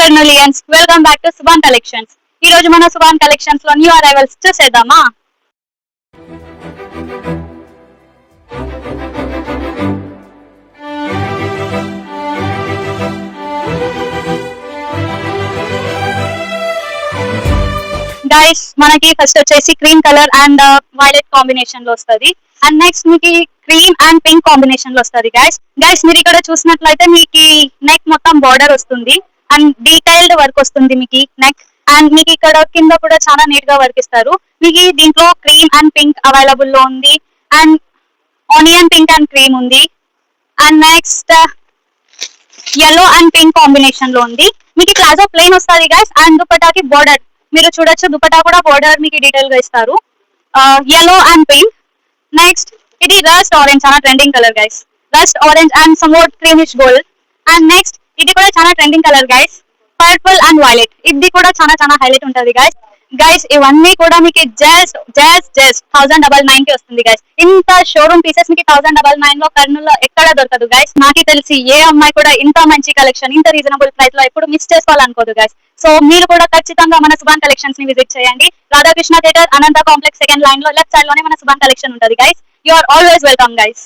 Kernolians, welcome back to Subhan Collections. ఈ రోజు మన సుభాన్ కలెక్షన్స్ లో న్యూ అరైవల్స్ చూసేద్దామా. గైస్ మనకి ఫస్ట్ వచ్చేసి cream colour and violet combination లో వస్తుంది. అండ్ నెక్స్ట్ మీకు క్రీమ్ అండ్ పింక్ కాంబినేషన్ లో వస్తుంది. గైస్ మీరు ఇక్కడ చూసినట్లయితే మీకు నెక్ మొత్తం బార్డర్ వస్తుంది అండ్ డీటెయిల్డ్ వర్క్ వస్తుంది మీకు నెక్. అండ్ మీకు ఇక్కడ కింద కూడా చాలా నీట్ గా వర్క్ ఇస్తారు. మీకు దీంట్లో క్రీమ్ అండ్ పింక్ అవైలబుల్ లో ఉంది and onion pink and cream ఉంది. And next yellow and pink combination లో ఉంది. మీకు ప్లాజో ప్లెయిన్ వస్తుంది గైస్. అండ్ దుపట్టాకి బార్డర్ మీరు చూడొచ్చు, దుపట్టా కూడా బార్డర్ మీకు డీటెయిల్ గా ఇస్తారు. yellow and pink. నెక్స్ట్ ఇది రస్ట్ ఆరెంజ్, చాలా trending colour guys. Rust orange and somewhat creamish gold. And next ఇది కూడా చాలా trending colour guys, purple and violet. ఇది కూడా చాలా హైలైట్ ఉంటుంది గైస్. ఇవన్నీ కూడా మీకు జస్ట్ 1999 కి వస్తుంది గైస్. ఇంత షోరూమ్ పీసెస్ మీకు 1999 లో కర్నూలు ఎక్కడ దొరకదు గైస్. నాకు తెలిసి ఏ అమ్మాయి కూడా ఇంత మంచి కలెక్షన్ ఇంత రీజనబుల్ ప్రైస్ లో ఎప్పుడు మిస్ చేసుకోవాలనుకోదు గైస్. సో మీరు కూడా ఖచ్చితంగా మన సుభాన్ కలెక్షన్స్ ని విజిట్ చేయండి. Radhakrishna theatre, Anantha complex second line లో లెఫ్ట్ సైడ్ లోనే మన సుభాన్ కలెక్షన్ ఉంటుంది guys. You are always welcome guys.